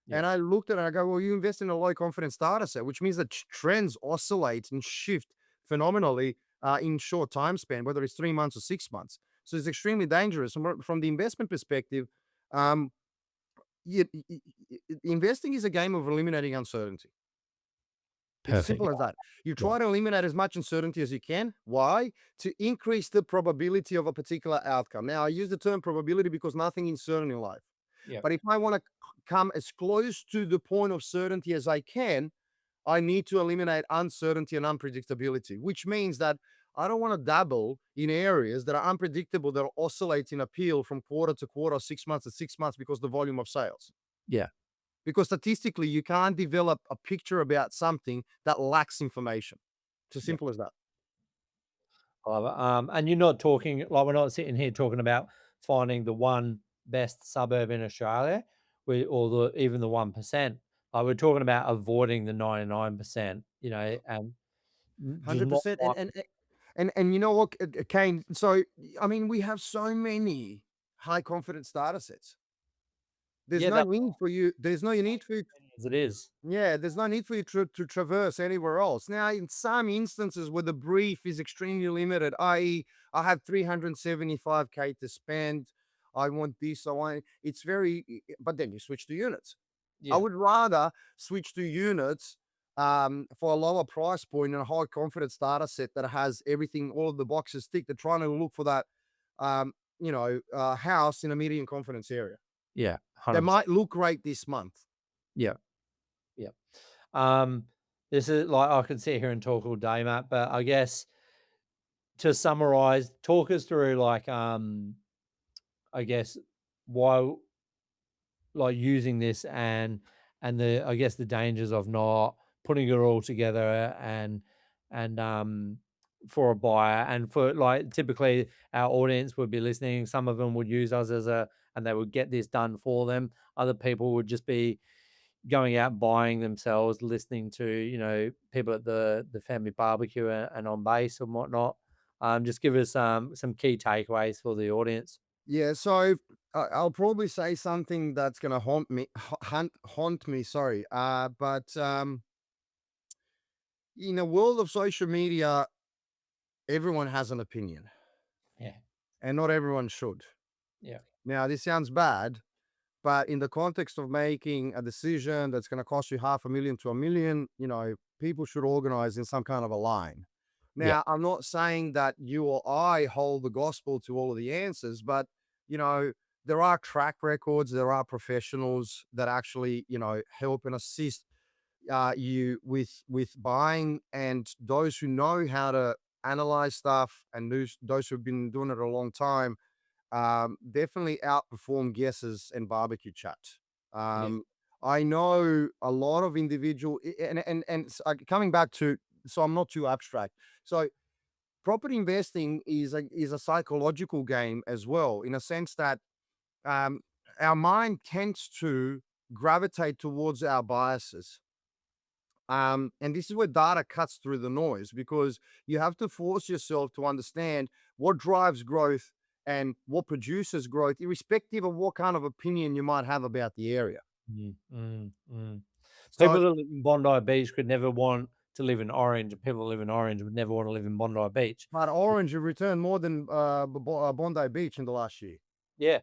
Yeah. And I looked at it and I go, "Well, you invest in a low confidence data set, which means that trends oscillate and shift phenomenally in short time span, whether it's 3 months or 6 months. So it's extremely dangerous. From the investment perspective, um, investing is a game of eliminating uncertainty. It's as Perfect. simple as that. You Yeah. try to eliminate as much uncertainty as you can. Why? To increase the probability of a particular outcome. Now, I use the term probability because nothing is certain in life. Yeah. But if I want to come as close to the point of certainty as I can, I need to eliminate uncertainty and unpredictability, which means that I don't want to dabble in areas that are unpredictable, that oscillate in appeal from quarter to quarter, 6 months to 6 months because the volume of sales. Yeah. Because statistically, you can't develop a picture about something that lacks information. It's as Yeah. simple as that. And you're not talking like we're not sitting here talking about finding the one best suburb in Australia, or even the 1%. Like we're talking about avoiding the 99%. And just not 100%. find. And you know what, Kane? So I mean, we have so many high confidence data sets. There's Yeah, no that need for you. There's no need for you. as it is. Yeah, there's no need for you to traverse anywhere else. Now, in some instances where the brief is extremely limited, i.e., I have 375K to spend, I want this, I want it's very, but then you switch to units. I Yeah. would rather switch to units for a lower price point and a high confidence data set that has everything, all of the boxes ticked. They're trying to look for that, house in a medium confidence area. Yeah. They 100%. might look great this month. Yeah. Yeah. Um, this is like I can sit here and talk all day, Matt, but I guess to summarize, talk us through I guess why like using this and the I guess the dangers of not putting it all together and for a buyer and for like typically our audience would be listening. Some of them would use us and they would get this done for them. Other people would just be going out buying themselves, listening to people at the family barbecue and on base and whatnot. Just give us some key takeaways for the audience. Yeah, so I'll probably say something that's gonna haunt me. Sorry, but in a world of social media, everyone has an opinion, Yeah, and not everyone should. yeah, Now, this sounds bad, but in the context of making a decision that's going to cost you 500,000 to 1 million, people should organize in some kind of a line. yeah, Now, I'm not saying that you or I hold the gospel to all of the answers, but you know, there are track records, there are professionals that actually, help and assist you with buying, and those who know how to analyze stuff, and those who've been doing it a long time definitely outperform guesses and barbecue chat. yeah, Um, I know a lot of individual coming back to, so I'm not too abstract. So property investing is a psychological game as well, in a sense that um, our mind tends to gravitate towards our biases. And this is where data cuts through the noise, because you have to force yourself to understand what drives growth and what produces growth, irrespective of what kind of opinion you might have about the area. mm, mm, mm. People So, that live in Bondi Beach could never want to live in Orange, and people that live in Orange would never want to live in Bondi Beach. but Orange have returned more than Bondi Beach in the last year. Yeah,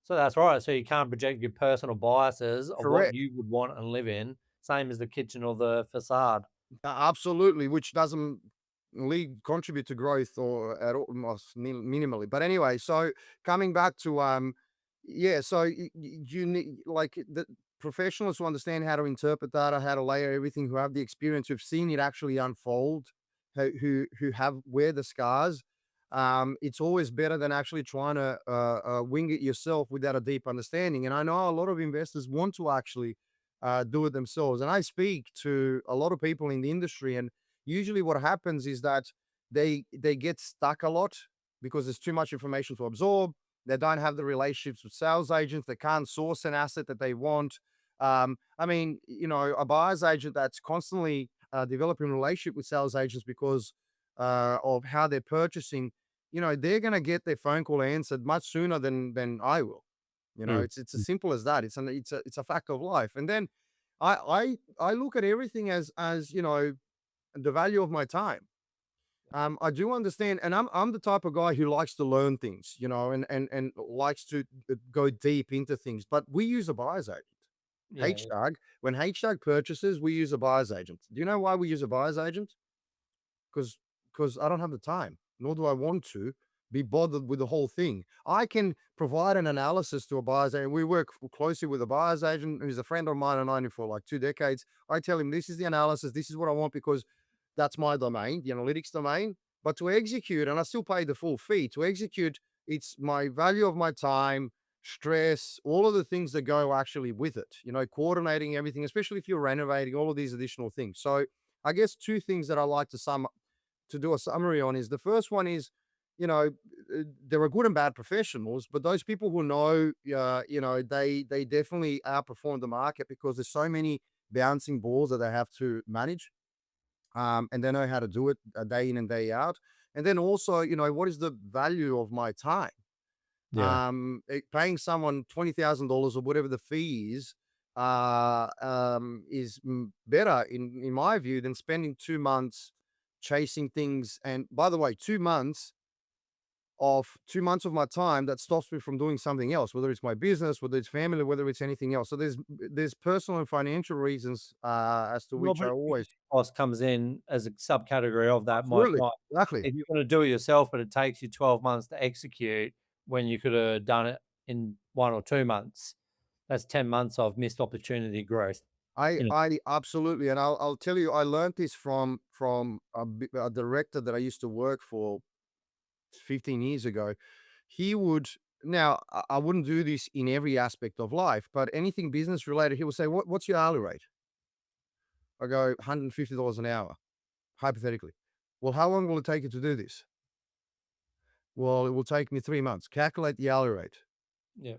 so that's right. So you can't project your personal biases of what Correct. you would want and live in, same as the kitchen or the facade. Absolutely, which doesn't contribute to growth or at all, minimally. But anyway, so coming back to yeah, so you need like the professionals who understand how to interpret data, how to layer everything, who have the experience, who've seen it actually unfold, who have wear the scars. It's always better than actually trying to wing it yourself without a deep understanding. And I know a lot of investors want to actually do it themselves. And I speak to a lot of people in the industry, and usually what happens is that they get stuck a lot because there's too much information to absorb. They don't have the relationships with sales agents. They can't source an asset that they want. I mean, a buyer's agent that's constantly developing a relationship with sales agents because of how they're purchasing, they're going to get their phone call answered much sooner than I will. Mm. It's as simple as that. It's a fact of life. And then I look at everything as the value of my time. I do understand, and I'm the type of guy who likes to learn things, and likes to go deep into things. But we use a buyer's agent. Yeah. HtAG, when HtAG purchases, we use a buyer's agent. Do you know why we use a buyer's agent? Because I don't have the time, nor do I want to be bothered with the whole thing. I can provide an analysis to a buyer's agent. We work closely with a buyer's agent who's a friend of mine and I know for like 2 decades. I tell him this is the analysis, this is what I want because that's my domain, the analytics domain. But to execute, and I still pay the full fee to execute, it's my value of my time, stress, all of the things that go actually with it, coordinating everything, especially if you're renovating, all of these additional things. So I guess two things that I like to do a summary on is the first one is, you know, there are good and bad professionals, but those people who know, they definitely outperform the market because there's so many bouncing balls that they have to manage, and they know how to do it day in and day out. And then also, what is the value of my time? Yeah. Paying someone $20,000 or whatever the fee is better in my view than spending 2 months chasing things. And by the way, 2 months of my time that stops me from doing something else, whether it's my business, whether it's family, whether it's anything else. So there's personal and financial reasons as to Well, which but I if always cost comes in as a subcategory of that, might absolutely not. exactly. If you're gonna do it yourself, but it takes you 12 months to execute when you could have done it in 1 or 2 months, that's 10 months of missed opportunity growth, I you know? I absolutely, and I'll tell you, I learned this from a director that I used to work for 15 years ago. He would now I wouldn't do this in every aspect of life, but anything business related, he would say, "What's your hourly rate?" I go, $150 an hour, hypothetically. Well, how long will it take you to do this? Well, it will take me 3 months. Calculate the hourly rate. Yeah.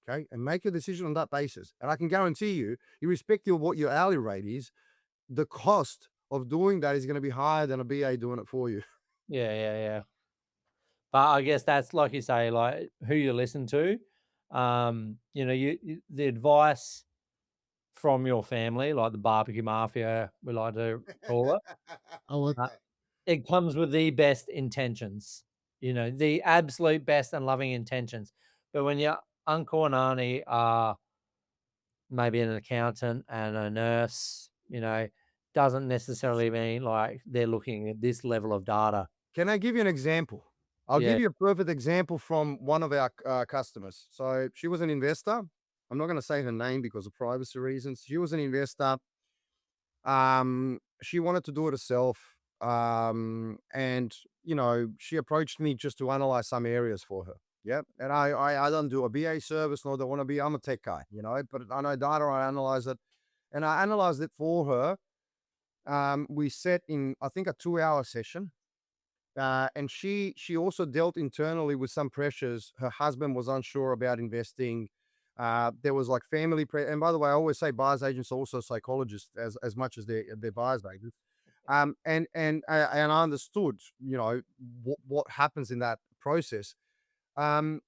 Okay. And make a decision on that basis. And I can guarantee you, irrespective of what your hourly rate is, the cost of doing that is going to be higher than a BA doing it for you. Yeah, yeah, yeah. But I guess that's like you say, like, who you listen to. You the advice from your family, like the barbecue mafia, we like to call it. I like Uh, that. it comes with the best intentions, the absolute best and loving intentions. But when your uncle and auntie are maybe an accountant and a nurse, doesn't necessarily mean like they're looking at this level of data. Can I give you an example? I'll Yeah, give you a perfect example from one of our customers. So she was an investor. I'm not going to say her name because of privacy reasons. She was an investor. She wanted to do it herself. And she approached me just to analyze some areas for her. Yeah. And I don't do a BA service, nor do I want to be, I'm a tech guy, but I know data, I analyze it. And I analyzed it for her. We set in, I think, a 2-hour session. And she also dealt internally with some pressures. Her husband was unsure about investing. There was like and by the way, I always say buyers agents are also psychologists as much as they're buyers agents. And I understood, what happens in that process. And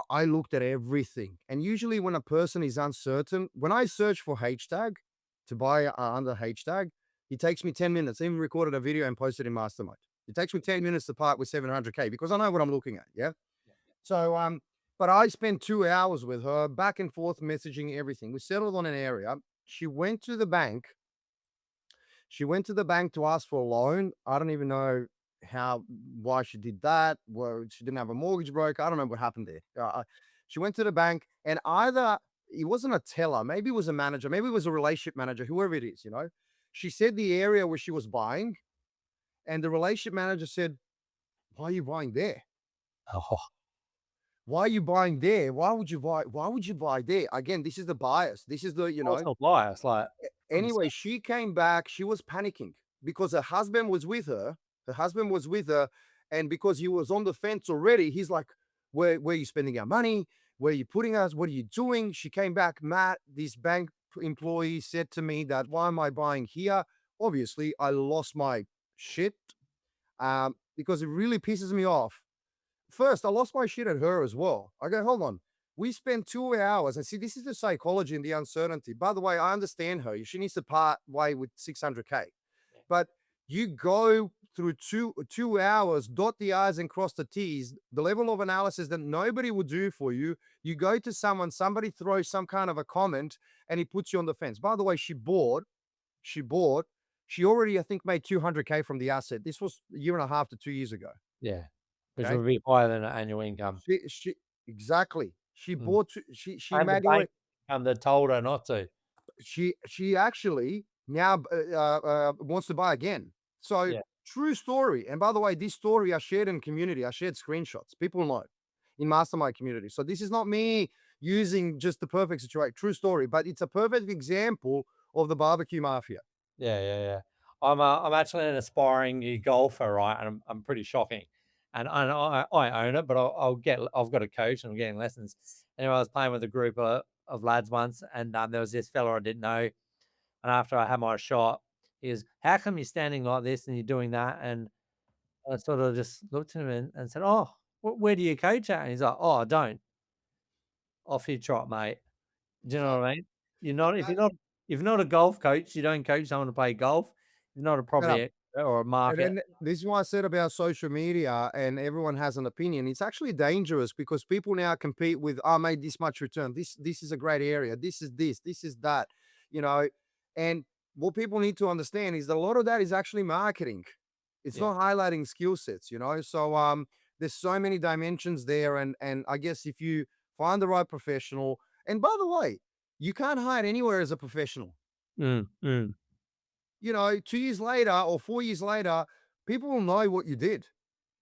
I looked at everything. And usually when a person is uncertain, when I search for HtAG to buy under HtAG, it takes me 10 minutes. I even recorded a video and posted in Mastermind. It takes me 10 minutes to part with 700K because I know what I'm looking at. Yeah. So, but I spent 2 hours with her back and forth messaging everything. We settled on an area. She went to the bank. She went to the bank to ask for a loan. I don't even know why she did that. Well, she didn't have a mortgage broker. I don't know what happened there. She went to the bank and either it wasn't a teller, maybe it was a manager, maybe it was a relationship manager, whoever it is, you know. She said the area where she was buying, and the relationship manager said, "Why are you buying there? Oh, Why are you buying there? Why would you buy there?" Again, this is the bias. This is the, you know. personal bias, like, Anyway, understand. she came back, she was panicking because her husband was with her. Her husband was with her, and because he was on the fence already, he's like, where are you spending our money? Where are you putting us? What are you doing?" She came back, "Matt, this bank employee said to me that, why am I buying here?" Obviously, I lost my shit, because it really pisses me off. First, I lost my shit at her as well. I go, hold on. We spent 2 hours, and see, this is the psychology and the uncertainty. By the way, I understand her. She needs to part way with 600K. But you go through two hours, dot the I's and cross the T's, the level of analysis that nobody would do for you. You go to someone, somebody throws some kind of a comment, and he puts you on the fence. By the way, she bought, she already, I think, made 200K from the asset. This was a year and a half to 2 years ago. Yeah, which Okay. would be higher than her annual income. She exactly. She Mm. bought she And the made bank already that told her not to. she actually now wants to buy again. So Yeah, true story. And by the way, this story I shared in community. I shared screenshots. People know in mastermind community. So this is not me using just the perfect situation. True story, but it's a perfect example of the barbecue mafia. yeah, yeah, yeah. I'm actually an aspiring new golfer, right? And I'm pretty shocking. And I own it, but I've got a coach and I'm getting lessons. Anyway, I was playing with a group of lads once, and there was this fella I didn't know. And after I had my shot, he goes, "How come you're standing like this and you're doing that?" And I sort of just looked at him and said, "Oh, where do you coach at?" And he's like, "Oh, I don't." Off you trot, mate. Do you know what I mean? You're not if That, you're not a golf coach, you don't coach someone to play golf. You're not a yeah. property expert or a And market. then this is why I said about social media and everyone has an opinion. It's actually dangerous because people now compete with, I made this much return. This is a great area. This is that, you know. And what people need to understand is that a lot of that is actually marketing. It's Yeah. not highlighting skill sets, you know. So there's so many dimensions there. And I guess if you find the right professional, and by the way, you can't hide anywhere as a professional. Mm, mm. You know, 2 years later or 4 years later, people will know what you did.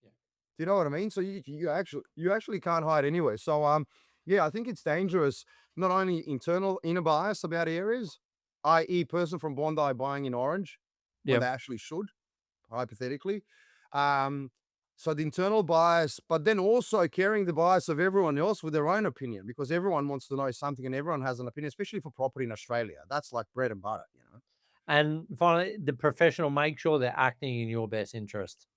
Yeah. Do you know what I mean? So you actually can't hide anywhere. So yeah, I think it's dangerous. Not only internal inner bias about areas, i.e., person from Bondi buying in Orange when Yeah, they actually should, hypothetically. Um, so the internal bias, but then also carrying the bias of everyone else with their own opinion, because everyone wants to know something and everyone has an opinion, especially for property in Australia. That's like bread and butter, you know. and finally, the professional make sure they're acting in your best interest.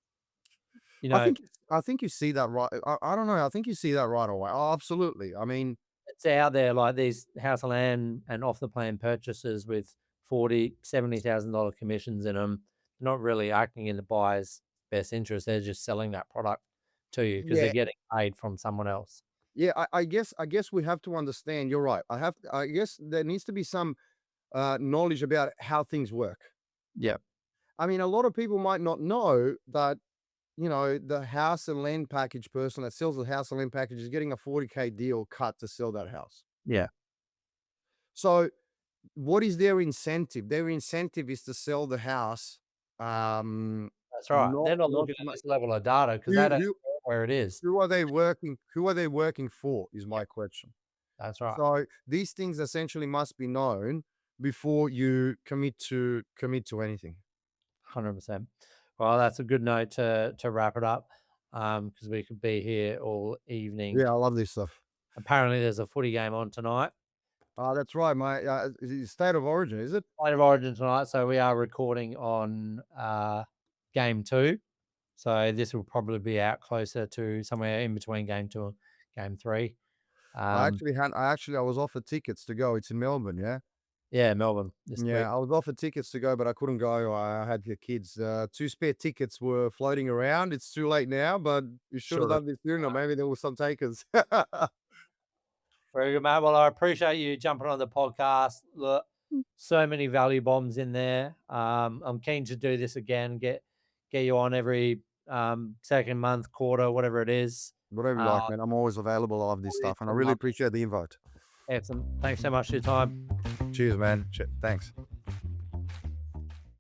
You I know, think I think you see that right. I don't know. I think you see that right away. Oh, absolutely. I mean, it's out there like these house of land and off the plan purchases with 40, $70,000 commissions in them, not really acting in the buyer's best interest. They're just selling that product to you because they're yeah, getting paid from someone else. yeah. I guess we have to understand. You're right. I guess there needs to be some knowledge about how things work. Yeah. I mean, a lot of people might not know that, you know, the house and land package person that sells the house and land package is getting a 40K deal cut to sell that house. Yeah. So what is their incentive? Their incentive is to sell the house. Um, That's right. not They're not not looking to at make this level of data because they who don't who care where it is. who are they working for is Yeah. my question. That's right. So these things essentially must be known before you commit to anything. 100%. Well, that's a good note to wrap it up because we could be here all evening. Yeah, I love this stuff. Apparently, there's a footy game on tonight. That's right, mate. State of origin, is it? State of Origin tonight, so we are recording on game two. So this will probably be out closer to somewhere in between game two and game three. Um, I was offered tickets to go. It's in Melbourne, yeah. yeah, Melbourne this week. Yeah, I was offered tickets to go, but I couldn't go. I had the kids. Two spare tickets were floating around. It's too late now, but you should have Sure. done this sooner. Maybe there were some takers. Very good, mate. Well, I appreciate you jumping on the podcast. Look, so many value bombs in there. I'm keen to do this again. Get you on every second month, quarter, whatever it is. Whatever you like, Uh, man. I'm always available. I love this Always stuff, and I would really love appreciate the invite. Excellent. Thanks so much for your time. Cheers, man. Thanks.